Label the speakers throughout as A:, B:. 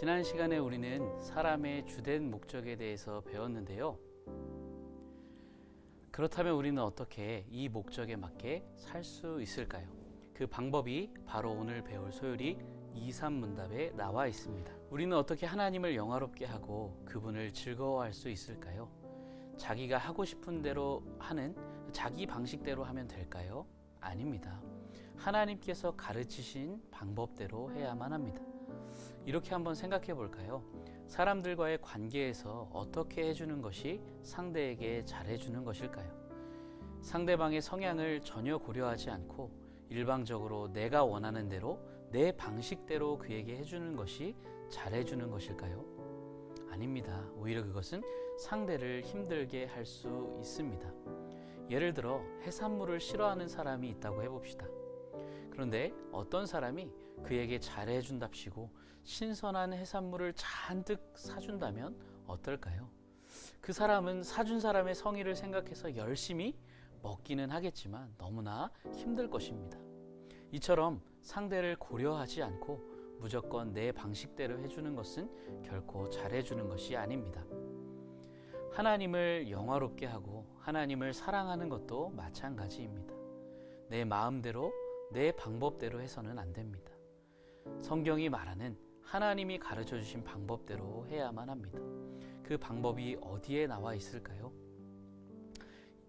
A: 지난 시간에 우리는 사람의 주된 목적에 대해서 배웠는데요. 그렇다면 우리는 어떻게 이 목적에 맞게 살 수 있을까요? 그 방법이 바로 오늘 배울 소요리 2, 3문답에 나와 있습니다. 우리는 어떻게 하나님을 영화롭게 하고 그분을 즐거워할 수 있을까요? 자기가 하고 싶은 대로 하는 자기 방식대로 하면 될까요? 아닙니다. 하나님께서 가르치신 방법대로 해야만 합니다. 이렇게 한번 생각해 볼까요? 사람들과의 관계에서 어떻게 해주는 것이 상대에게 잘해주는 것일까요? 상대방의 성향을 전혀 고려하지 않고 일방적으로 내가 원하는 대로 내 방식대로 그에게 해주는 것이 잘해주는 것일까요? 아닙니다. 오히려 그것은 상대를 힘들게 할 수 있습니다. 예를 들어 해산물을 싫어하는 사람이 있다고 해봅시다. 그런데 어떤 사람이 그에게 잘해준답시고 신선한 해산물을 잔뜩 사준다면 어떨까요? 그 사람은 사준 사람의 성의를 생각해서 열심히 먹기는 하겠지만 너무나 힘들 것입니다. 이처럼 상대를 고려하지 않고 무조건 내 방식대로 해주는 것은 결코 잘해주는 것이 아닙니다. 하나님을 영화롭게 하고 하나님을 사랑하는 것도 마찬가지입니다. 내 마음대로 내 방법대로 해서는 안 됩니다. 성경이 말하는 하나님이 가르쳐 주신 방법대로 해야만 합니다. 그 방법이 어디에 나와 있을까요?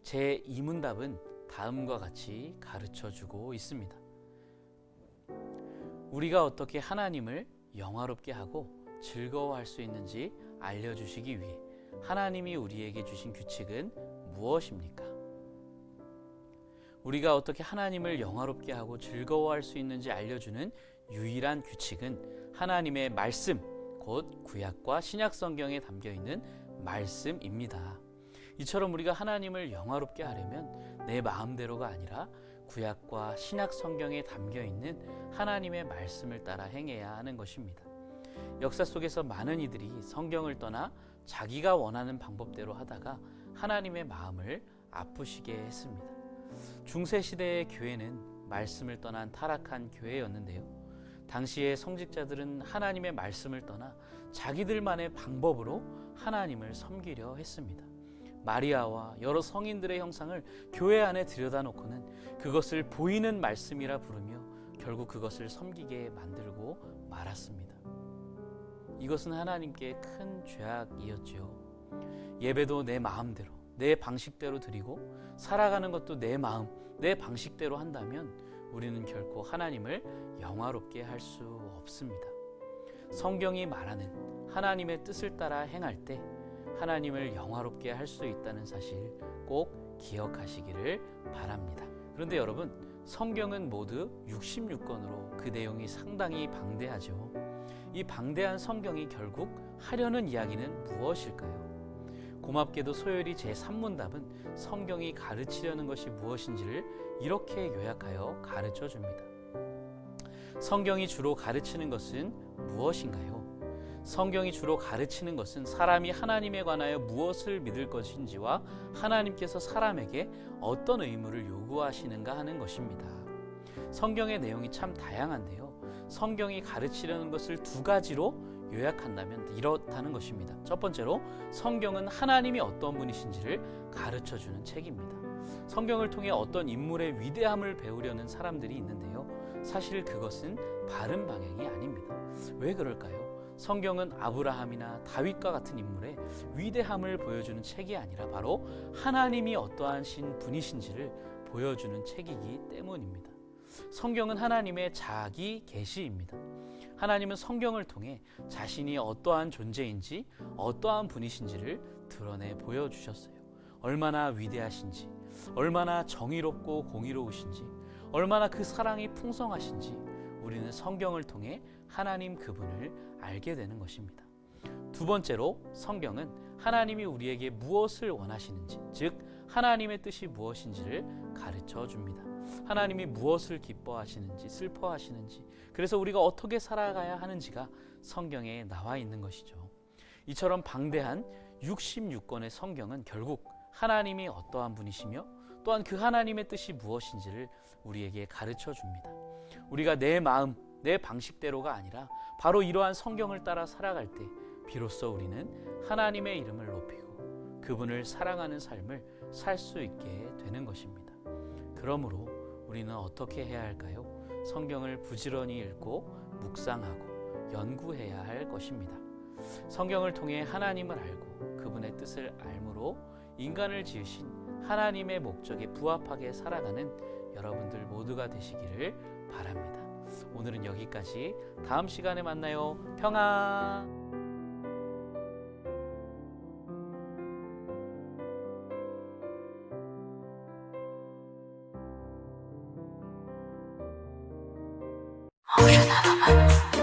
A: 제 2문답은 다음과 같이 가르쳐 주고 있습니다. 우리가 어떻게 하나님을 영화롭게 하고 즐거워할 수 있는지 알려주시기 위해 하나님이 우리에게 주신 규칙은 무엇입니까? 우리가 어떻게 하나님을 영화롭게 하고 즐거워할 수 있는지 알려주는 유일한 규칙은 하나님의 말씀, 곧 구약과 신약 성경에 담겨있는 말씀입니다. 이처럼 우리가 하나님을 영화롭게 하려면 내 마음대로가 아니라 구약과 신약 성경에 담겨있는 하나님의 말씀을 따라 행해야 하는 것입니다. 역사 속에서 많은 이들이 성경을 떠나 자기가 원하는 방법대로 하다가 하나님의 마음을 아프시게 했습니다. 중세시대의 교회는 말씀을 떠난 타락한 교회였는데요. 당시의 성직자들은 하나님의 말씀을 떠나 자기들만의 방법으로 하나님을 섬기려 했습니다. 마리아와 여러 성인들의 형상을 교회 안에 들여다놓고는 그것을 보이는 말씀이라 부르며 결국 그것을 섬기게 만들고 말았습니다. 이것은 하나님께 큰 죄악이었지요. 예배도 내 마음대로 내 방식대로 드리고 살아가는 것도 내 마음, 내 방식대로 한다면 우리는 결코 하나님을 영화롭게 할 수 없습니다. 성경이 말하는 하나님의 뜻을 따라 행할 때 하나님을 영화롭게 할 수 있다는 사실 꼭 기억하시기를 바랍니다. 그런데 여러분, 성경은 모두 66권으로 그 내용이 상당히 방대하죠. 이 방대한 성경이 결국 하려는 이야기는 무엇일까요? 고맙게도 소요리 제3문답은 성경이 가르치려는 것이 무엇인지를 이렇게 요약하여 가르쳐 줍니다. 성경이 주로 가르치는 것은 무엇인가요? 성경이 주로 가르치는 것은 사람이 하나님에 관하여 무엇을 믿을 것인지와 하나님께서 사람에게 어떤 의무를 요구하시는가 하는 것입니다. 성경의 내용이 참 다양한데요. 성경이 가르치려는 것을 두 가지로 요약한다면 이렇다는 것입니다. 첫 번째로 성경은 하나님이 어떤 분이신지를 가르쳐주는 책입니다. 성경을 통해 어떤 인물의 위대함을 배우려는 사람들이 있는데요. 사실 그것은 바른 방향이 아닙니다. 왜 그럴까요? 성경은 아브라함이나 다윗과 같은 인물의 위대함을 보여주는 책이 아니라 바로 하나님이 어떠하신 분이신지를 보여주는 책이기 때문입니다. 성경은 하나님의 자기 계시입니다. 하나님은 성경을 통해 자신이 어떠한 존재인지 어떠한 분이신지를 드러내 보여주셨어요. 얼마나 위대하신지, 얼마나 정의롭고 공의로우신지, 얼마나 그 사랑이 풍성하신지 우리는 성경을 통해 하나님 그분을 알게 되는 것입니다. 두 번째로 성경은 하나님이 우리에게 무엇을 원하시는지, 즉 하나님의 뜻이 무엇인지를 가르쳐 줍니다. 하나님이 무엇을 기뻐하시는지, 슬퍼하시는지, 그래서 우리가 어떻게 살아가야 하는지가 성경에 나와 있는 것이죠. 이처럼 방대한 66권의 성경은 결국 하나님이 어떠한 분이시며 또한 그 하나님의 뜻이 무엇인지를 우리에게 가르쳐 줍니다. 우리가 내 마음, 내 방식대로가 아니라 바로 이러한 성경을 따라 살아갈 때 비로소 우리는 하나님의 이름을 높이고 그분을 사랑하는 삶을 살 수 있게 되는 것입니다. 그러므로 우리는 어떻게 해야 할까요? 성경을 부지런히 읽고 묵상하고 연구해야 할 것입니다. 성경을 통해 하나님을 알고 그분의 뜻을 알므로 인간을 지으신 하나님의 목적에 부합하게 살아가는 여러분들 모두가 되시기를 바랍니다. 오늘은 여기까지. 다음 시간에 만나요. 평안.
B: 오셔 나로만